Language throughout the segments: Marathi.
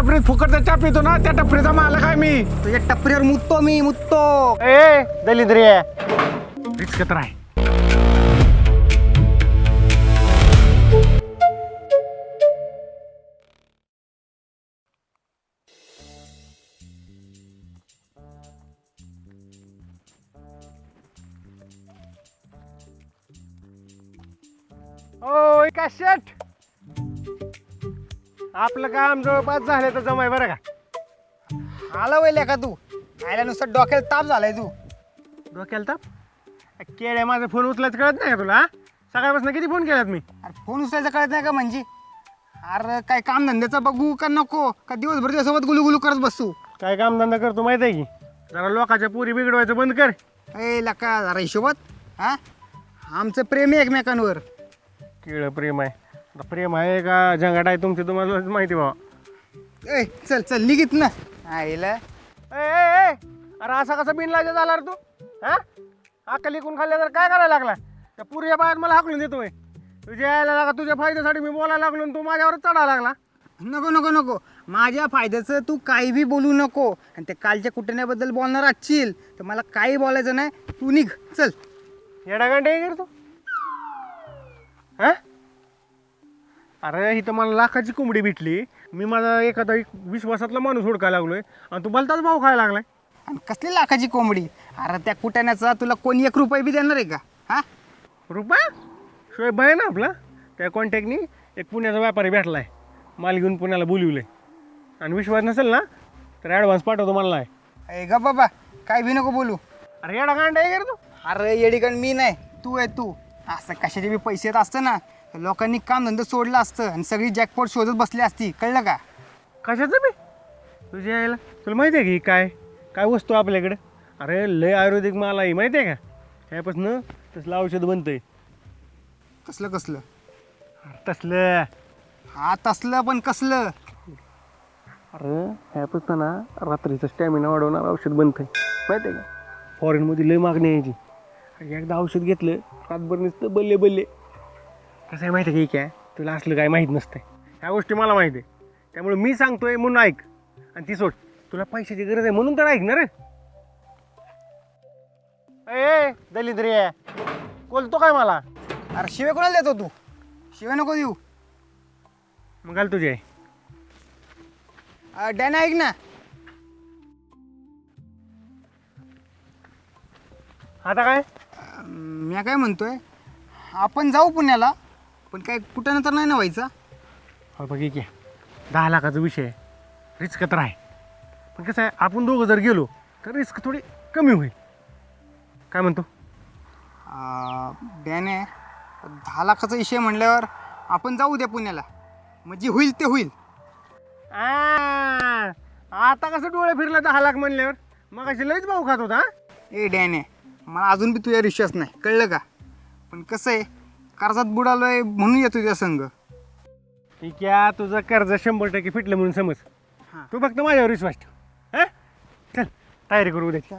टपरीत फुकटचा चहा पितो ना, त्या टपरीचा मालक आहे मी. तुझ्या टपरीवर मुततो मी मुततो. ए दलिद्री रिस्क तर आहे. ओ काशेट, आपलं काम जवळपास झालं तर जमाय बरं का. आला वैल्या का तू आयला नुसतं डोक्याला ताप झालाय तू. डोक्याला ताप केळ्या, माझा फोन उचलायचं कळत नाही का तुला? हा? सकाळपासून किती फोन केलात मी? अरे फोन उचलायचं कळत नाही का म्हणजे? अरे काय काम धंद्याचा बघू का नको का दिवसभर त्यासोबत गुलू करत बसू? काय कामधंदा करतो माहिती आहे की? जरा लोकांच्या पुरी बिघडवायचं बंद कर. ए लका जरा हिशोबात. हा आमचं प्रेम आहे एकमेकांवर. केळं प्रेम आहे. आता प्रेम आहे का झंगाट आहे तुमची तुम्हाला माहिती बाबा. ए चल चल निघित ना आईला. ए ए ए, अरे असा कसा बिनलाजा झाला रे तू? हा अक्कल इकून खाल्ल्या तर काय करायला लागला? त्या पुरीच्या बाहेर मला हाकलून देतोय. तुझ्या यायला लागा, तुझ्या फायद्यासाठी मी बोलायला लागलो आणि तू माझ्यावरच चढायला लागला. नको नको नको माझ्या फायद्याचं तू काही बी बोलू नको. आणि ते कालच्या कुटण्याबद्दल बोलणार असशील तर मला काही बोलायचं नाही. तू निघ चल. येडागांडे आहे तू? हा अरे इथं मला लाखाची कोंबडी भेटली, मी माझा एखादा विश्वासातला माणूस हुडकायला लागलोय आणि तू भलताच भाव खायला लागलाय. आणि कसली लाखाची कोंबडी? अरे त्या कुटण्याचा तुला कोणी 1 रुपया बी देणार आहे का? हा रुपया शोएब आहे ना आपला, त्या कॉन्टॅक्टनी एक पुण्याचा व्यापारी भेटलाय, माल घेऊन पुण्याला बोलवलंय. आणि विश्वास नसेल ना तर ॲडव्हान्स पाठवतो मला आहे. ए ग बाबा काय बी नको बोलू. अरे येडागांडे आहे तू? अरे येडीकण मी नाही तू आहे तू. असं कशाचे बी पैसे येत असतं ना तर लोकांनी काम धंदा सोडलं असतं आणि सगळी जॅकपॉट शोधत बसली असती. कळलं का? कशाचं बी तुझ्या यायला तुला माहिती आहे की काय काय वस्तू आपल्याकडे? अरे लय आयुर्वेदिक माल आहे माहिती आहे का? ह्यापासून तसलं औषध बनतंय. कसलं कसलं? तसलं हा तसलं पण कसलं? अरे ह्यापासून ना रात्रीचा स्टॅमिना वाढवणार औषध बनतंय माहिती आहे का? फॉरेनमध्ये लय मागणी यायची. आणि एकदा औषध घेतलं रातभर नुसतं बल्ले बल्ले. कसं आहे माहिती आहे की काय, तुला असलं काय माहीत नसतंय. ह्या गोष्टी मला माहिती आहे, त्यामुळे मी सांगतोय म्हणून ऐक. आणि ती सोड, तुला पैशाची गरज आहे म्हणून तर ऐक ना रे. ए दलिद्री बोलतो काय मला? अरे शिवे कोणाला देतो तू? शिवे नको देऊ. मग घाल तुझी आहे. डॅन ऐक ना. आता काय मी काय म्हणतोय, आपण जाऊ पुण्याला पण काय कुठं तर नाही ना व्हायचा. हो बघ की 10 लाखाचा विषय आहे, रिस्क तर आहे. पण कसं आहे, आपण दोघं जर गेलो तर रिस्क थोडी कमी होईल. काय म्हणतो? डॅन आहे 10 लाखाचा विषय म्हणल्यावर आपण जाऊ द्या पुण्याला, म्हणजे होईल ते होईल. आता कसं डोळे फिरलं 10 लाख म्हणल्यावर? मग अशी लईच भाऊ खात होता. ए डॅन आहे मला अजून बी तुझ्या विश्वास नाही. कळलं का? पण कसं आहे कर्जात बुडालोय म्हणून येतो तुझ्या संग. ठीक आहे, तुझं कर्ज 100% फिटलं म्हणून समज. तू फक्त माझ्यावर विश्वास ठेव. हां चल तयारी करू उद्या.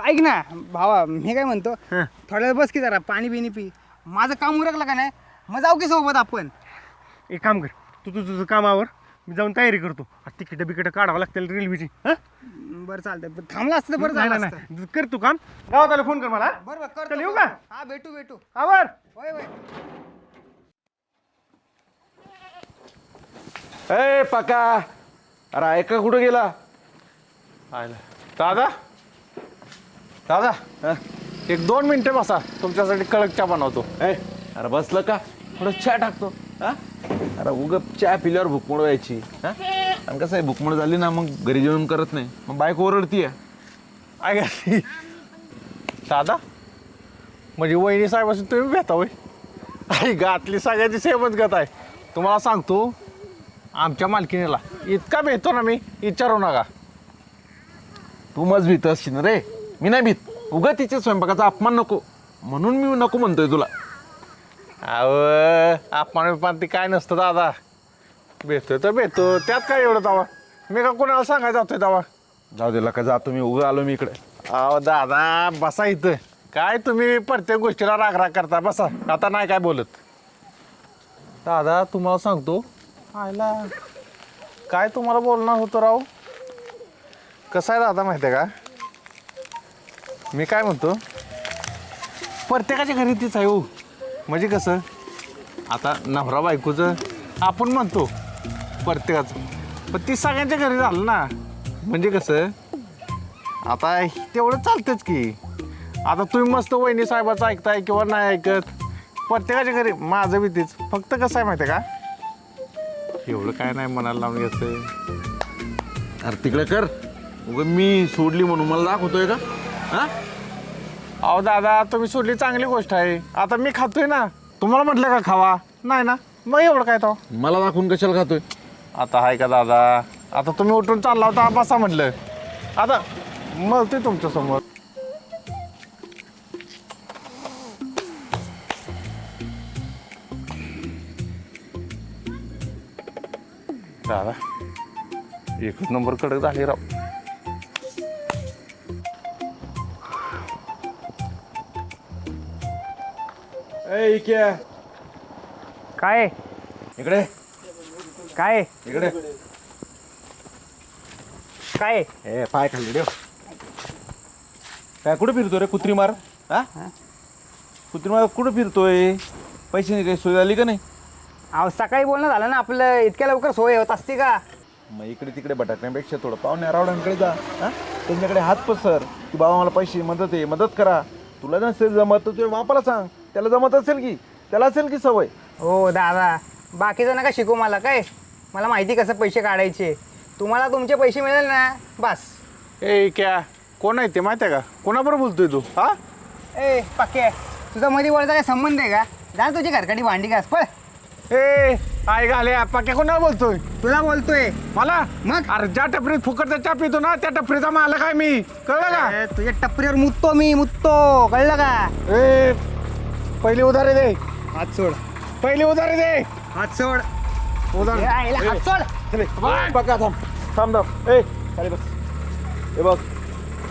ऐक ना भावा, मी काय म्हणतो, हां थोड्या वेळ बस की जरा पाणी बिनी पी. माझं काम उरकलं का नाही मग जाऊ की सोबत आपण. एक काम कर, तू तुझं कामावर, मी जाऊन तयारी करतो. तिकीट बिकीट काढावं लागतील रेल्वेची. हां बरं चालतंय. थांबलं असतं तर बरं झालं असतं. नाही कर तू काम. गावात आलं फोन कर मला. बरं बरं चल करतो. येऊ का? हा भेटू भेटू. आवर. होय होय. ए पका, अरे ऐका कुठं गेला? आयला दादा, दादा एक 2 मिनिटं बसा, तुमच्यासाठी कडक चहा बनवतो. ए अरे बसलं का? थोडं चहा टाकतो. हा अरे उग चहा पिल्यावर भुकमड व्हायची. हा आणि कसं आहे, भुकमड झाली ना मग घरी जेवण करत नाही, मग बायको ओरडतीये. ऐका दादा, म्हणजे वहिनी साहेबाशी तुम्ही भेटा होय? आई गातली सगळ्याची सेमच गत आहे. तुम्हाला सांगतो, आमच्या मालकीनीला इतका भेटतो ना मी, विचारू नका. तू मज भीत असशील ना रे, मी नाही भीत. उगा तिच्या स्वयंपाकाचा अपमान नको म्हणून मी नको म्हणतोय तुला. आपण ती काय नसतं दादा, भेटतोय तर भेटतो, त्यात काय एवढं दावा. मी का कोणाला सांगायला जातोय दावा? जाऊ दे का जातो मी, उगा आलो मी इकडे. अहो दादा बसा इथं. काय तुम्ही प्रत्येक गोष्टीला राग करता, बसा. आता नाही काय बोलत. दादा तुम्हाला सांगतो, आयला काय तुम्हाला बोलणार होतो राव. कसं आहे दादा माहिती आहे का, मी काय म्हणतो, प्रत्येकाच्या घरी तीच आहे हो. म्हणजे कसं, आता नवरा बायकोचं आपण म्हणतो प्रत्येकाचं, पण ती सगळ्यांच्या घरी झालं ना. म्हणजे कसं, आता तेवढं चालतंच की. आता तुम्ही मस्त वहिनी साहेबाचं ऐकताय किंवा नाही ऐकत, प्रत्येकाच्या घरी माझं बी तीच. फक्त कसं आहे माहिती आहे का, एवढं काय नाही मनाला लावून घ्यायचं. अरे तिकडे कर, उगा मी सोडली म्हणून मला दाखवतोय का? हा, अहो दादा, तुम्ही सोडली चांगली गोष्ट आहे. आता मी खातोय ना, तुम्हाला म्हटलं का खावा, नाही ना, मग एवढं काय तो. मला दाखवून कशाला खातोय? आता आहे का दादा, आता तुम्ही उठून चालला होता बसा म्हटलं, आता मलतोय तुमच्यासमोर. दादा एकच नंबर कडक झाले राव. ए क्या काय इकडे काय इकडे. काय ए पाय खाल्ले देव. काय कुठे फिरतोय रे कुत्री मार? हा, कुत्री मार कुठं फिरतोय? पैशाची काही सोय झाली का नाही? अहो सकाळी बोलणं झालं ना आपलं, इतक्या लवकर सोय होत असते का? मग इकडे तिकडे भटकण्यापेक्षा थोडं पाहुणे रावडांकडे जा. हा, त्यांच्याकडे हात पसर की बाबा मला पैसे मदत आहे, मदत करा. तुला नसेल जमत तर तुझ्या बापाला सांग, त्याला जमत असेल की, त्याला असेल की सवय. हो दादा, बाकीचं नका शिकू मला. काय मला माहिती कसं पैसे काढायचे. तुम्हाला तुमचे पैसे मिळेल ना बस. ए क्या, कोण आहे ते माहिती आहे का, कोणाबरोबर बोलतोय तू? हा, ए पक्के, तुझा मध्ये वळचा काय संबंध आहे का? जा तुझी घरकाडी भांडी घास पळ. ए आई घाले पक्या, कोणाला बोलतोय? तुला बोलतोय. मला मग? अरे ज्या टपरीत फुकटचा चहा पितो ना, त्या टपरीचा मालक आहे मी, कळलं का? ए, तुझ्या टपरीवर मुततो मी, मुततो, कळलं का? ए पहिली उधारे दे, हात सोड, पहिली उधारे दे. हात सोड. उधार ए, आईला हात सोड. पक्का थांब थांब थांब. ए खाली बस. हे बघ,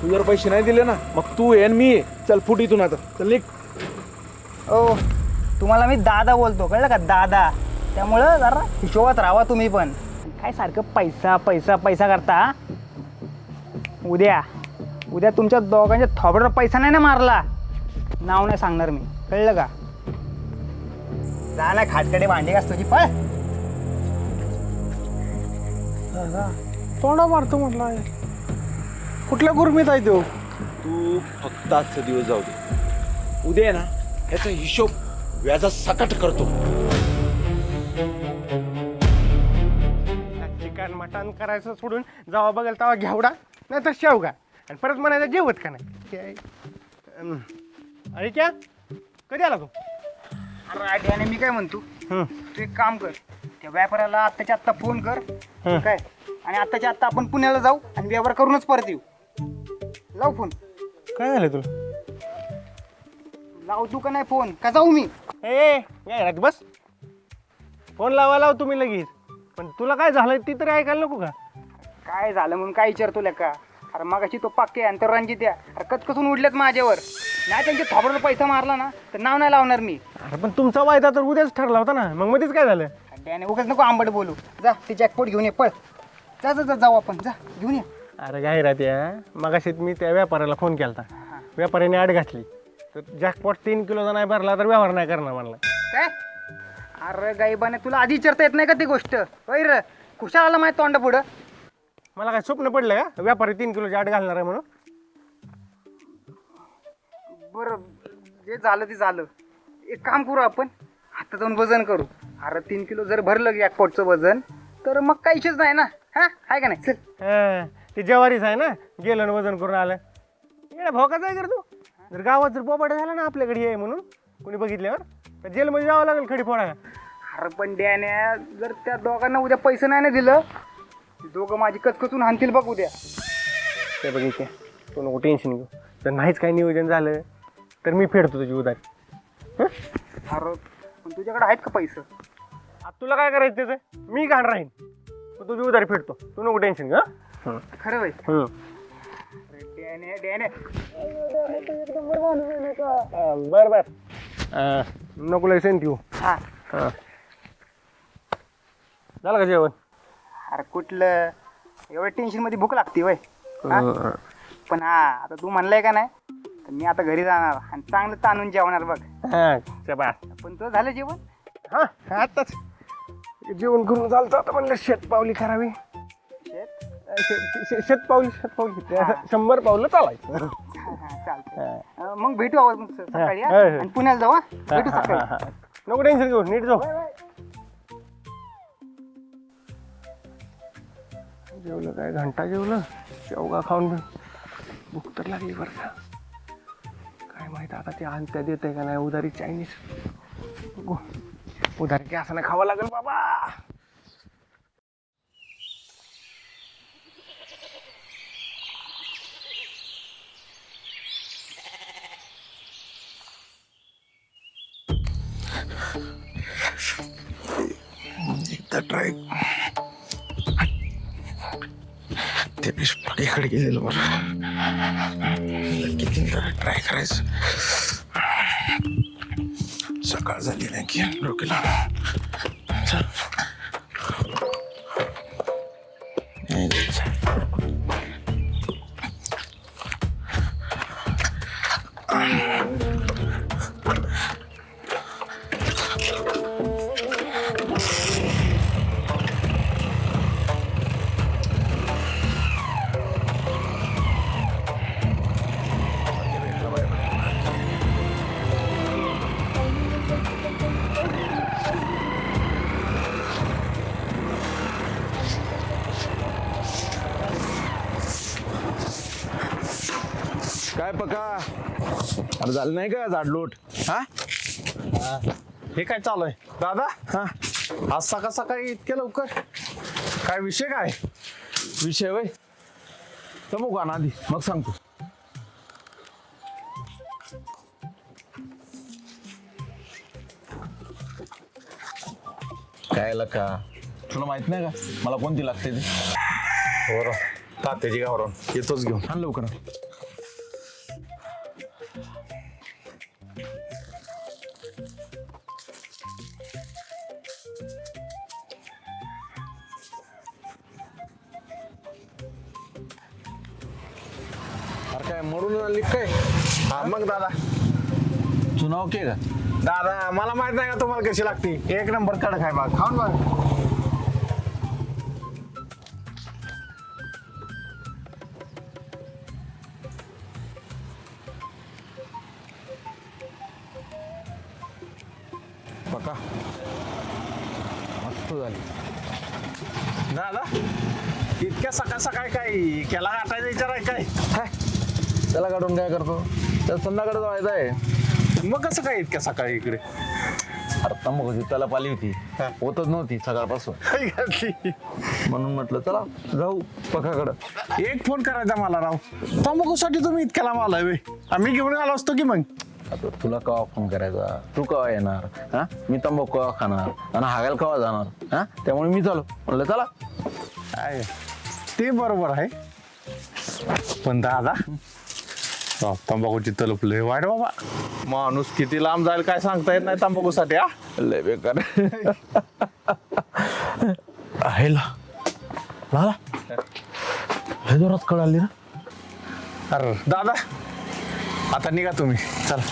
तू जर पैसे नाही दिले ना, मग तू ये आणि मी ये. चल फुट इथून आता, चल निघ. ओ तुम्हाला मी दादा बोलतो, कळलं का? दादा. त्यामुळं जरा हिशोबात राहा तुम्ही पण. काय सारखं पैसा पैसा पैसा करता हा? उद्या तुमच्या दोघांच्या थोबड्यावर पैसा नाही ना मारला, नाव नाही सांगणार मी, कळलं का? जा ना खाटकडे भांडी घास तुझी, पळ. तोंडा मारतो म्हटलं, कुठल्या गुरमीत आहे तो? तू फक्त आजचा दिवस जाऊ दे. उद्या आहे ना याचा हिशोब व्याजा सकट करतो. चिकन मटण करायचं सोडून जावा बघेल तेव्हा घेवडा नाही तर शेवगा, आणि परत म्हणायचं जेवत का नाही. अरे क्या कधी आला तू? अरे आणि मी काय म्हणतो, तू एक काम कर, त्या व्यापाऱ्याला आत्ताच्या आत्ता फोन कर, काय, आणि आत्ताच्या आत्ता आपण पुण्याला जाऊ आणि व्यवहार करूनच परत येऊ. लाव फोन. काय झालं तुला? लाव तू का नाही फोन, का जाऊ मी? ए काय बस, फोन लावा तुम्ही लगेच. पण तुला काय झालं ती तरी ऐकायला नको का? काय झालं म्हणून काय विचारतो का? अरे मगाशी तो पक्के आणि तो रणजित या अरे कचकचून उडलेत माझ्यावर. नाही त्यांच्या थोबडवर पैसा मारला ना तर नाव नाही लावणार मी. अरे पण तुमचा वायदा तर उद्याच ठरला होता ना, मग मध्येच काय झालं? त्याने उगाच नको आंबट बोलू. जा ते जॅकपॉट घेऊन ये, पळ. जा जा जा जाऊ आपण, जा घेऊन ये. अरे काय राहते मगाशी मी त्या व्यापाऱ्याला फोन केला होता, व्यापाऱ्याने आड घातली तर जॅकपॉट 3 किलोचा नाही भरला तर व्यवहार नाही करणार म्हणला. काय? अरे गाईबाने तुला आधी विचारता येत नाही का ती गोष्ट? होय रे, खुशाल आला माहिती तोंडा पुढं. मला काय स्वप्न पडलं का व्यापारी 3 किलोची आड घालणार आहे म्हणून? बरं, जे झालं ते झालं. एक काम करू आपण, आता जाऊन वजन करू. अरे 3 किलो जर भरलं जॅकपॉटचं वजन तर मग काही इशूच नाही ना. हा आहे का नाही? चल. ते जवारीच आहे ना, गेलं आणि वजन करून आलं. येणं भोकाच आहे कर तू. जर गावात जर बोबाटा झाला ना आपल्याकडे ये म्हणून कोणी बघितल्यावर, तर जेलमध्ये जावं लागेल खडी फोडायला. अरे पण डॅन्या, जर त्या दोघांना उद्या पैसे नाही ना दिलं, ते दोघं माझी कचकचून हाणतील बघ उद्या. ते बघितले, तू नको टेन्शन घेऊ. जर नाहीच काही नियोजन झालं तर मी फेडतो तुझी उधारी. अरे पण तुझ्याकडे आहेत का पैसे? आता तुला काय करायचं त्याचं, मी घाण राहीन, तू तुझी उधारी फेडतो, तू नको टेन्शन घ्या. खरं होय? डॅन्या डॅन्या बरं बरं, नको लायसन ठेवू. हा हां, झालं का जेवण? अरे कुठलं एवढ्या टेन्शनमध्ये भूक लागते वय पण हा आता तू म्हणलाय का नाही तर मी आता घरी जाणार आणि चांगलं ताणून जेवणार बघ. हा शबास. पण तुझं झालं जेवण? हा आताच जेवण करून चालतं आता म्हणलं शेतपावली करावी. शेत शेतपावली हा. 100 पावलं चालायचं. चालतंय. मग भेटू आवाज सकाळी हा? हा, हा. आणि पुण्याला जाऊ हा? भेटू हा, सकाळी. हा. नको टेन्शन घेऊ नीट जाऊ. जेवलं काय घंटा जेवलं शेवगा खाऊन भूक तर लागली बरं का. काय माहित आता ते आणत्या देत आहे का नाही उधारी चायनीज बघू. उधारी काय असं नाही खावं लागेल बाबा. एकदा ट्राय ते इकडे गेलेलो बरं किती ट्राय करायचं. सकाळ झाली नाही की डोक्याला चल. काय पका अरे झालं नाही का झाडलोट? हा हे काय चालू आहे दादा? हा आज सकाळ सकाळी इतक्या लवकर काय विषय काय? विषय वय तर मग आधी मग सांगतो. काय का तुला माहित नाही का मला कोणती लागते ती? हो तात्याची गावरान येतोच घेऊन. आण लवकर. अरे काय मरून आली काय? हा मग दादा. तुझं नाव के का? दादा मला माहित नाही का तुम्हाला कशी लागते. एक नंबर कडक आहे बघ खाऊन बघ. पका मस्त झाली. दादा इतक्या सकाळ सकाळी काय केला गाठायचा विचार आहे काय? हाय त्याला काढून काय करतो? त्याला संध्याकडे जायचं आहे. मग कसं काय इतक्या सकाळी इकडे? अरे तंबाखूची त्याला पाली होती होतच नव्हती सकाळपासून काय घातली? म्हणून म्हटलं चला जाऊ पकाकडं. एक फोन करायचा मला राव. तंबाखूसाठी तुम्ही इतक्या लांब आलाय वे. आम्ही घेऊन आलो असतो की मग. आता तुला केव्हा फोन करायचा? तू केव्हा येणार? हा मी तंबाखू केव्हा खाणार आणि हागायला केव्हा जाणार? हा त्यामुळे मी चालू म्हणलं चला. आहे ते बरोबर आहे पण दादा तंबाखूची तलप लय वाईट बाबा. माणूस किती लांब जाईल काय सांगता येत नाही तंबाखूसाठी. हा लय बेकार आहे लाला लय जोरात कळाली ना. अरे दादा आता निघा तुम्ही चला.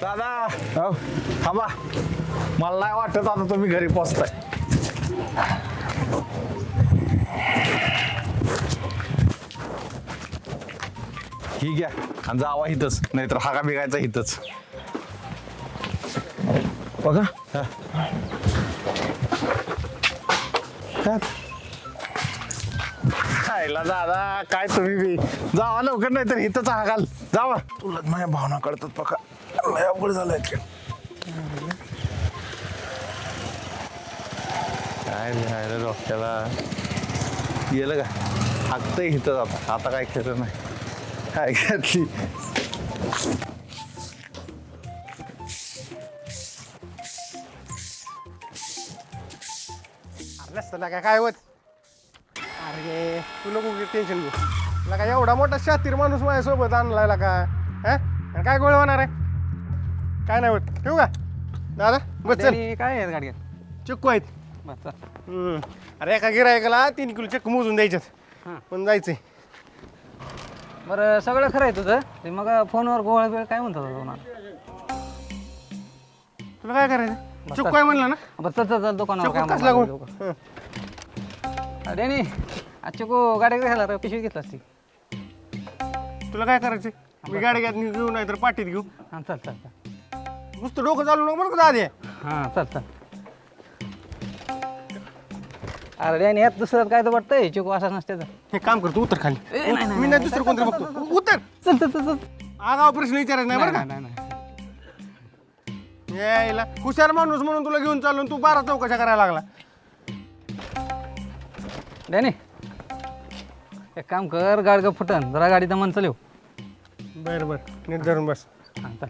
दादा हो थांबा मला नाही वाटत आता तुम्ही घरी पोचताय. ही घ्या आणि जावा इथंच नाहीतर हाका बिगायचा इथंच. बघा खायला दादा काय तुम्ही बी जावा लवकर नाहीतर इथंच हाकाल जावा. तुला माझ्या भावना कळतात पका. लय अवघड झालंय. काय लिहायला डोक्याला गेलं का? हाकतंय इथं आता काय खरं नाही. काय घातली नसतं ना काय होत. अरे तू नको टेन्शन घेऊ. लका एवढा मोठा शातीर माणूस माझ्यासोबत आणलाय का आणि काय गोळ होणार आहे काय नाही होत ठेवू का दादा बस चल काय आहे गाडी चिक्कू आहेत बस चल. अरे एका गिरायकाला 3 किलो चिक्कू मोजून द्यायच्यात पण जायचंय बरं सगळं खरं आहे तुझं ते मग फोनवर गोळ बिळ काय म्हणतात तुम्हाला तुला काय करायचं चिक्कू आहे म्हणलं ना बरं चल चल चल दुकानावर चिक्कू काय कसला गोळ अरे नाही आज चिकू गाडी घ्यायला रे पिशवी घेतला असती तुला काय करायचं मी गाडी घेऊ नाही तर पाठीत घेऊ हां चल चल चल नुसतं डोकं चालू नको बरं का दादे हां चल चल अरे आणि यात दुसरं काय तर वाटतंय चिकू असा नसते तर हे काम करतो उतर खाली ए, नाही, नाही, मी नाही दुसरं कोणतरी बघतो उतर चल चल चल चल आगाव प्रश्न विचारायचा नाही बरं का नाही नाही यायला हुशार माणूस म्हणून तुला घेऊन चाललो आणि तू 12 चौकशा करायला लागला डॅनी एक काम कर गाडगं फुटन जरा गाडीचा मन चालव बरं बरं नीट धरून बस हां चल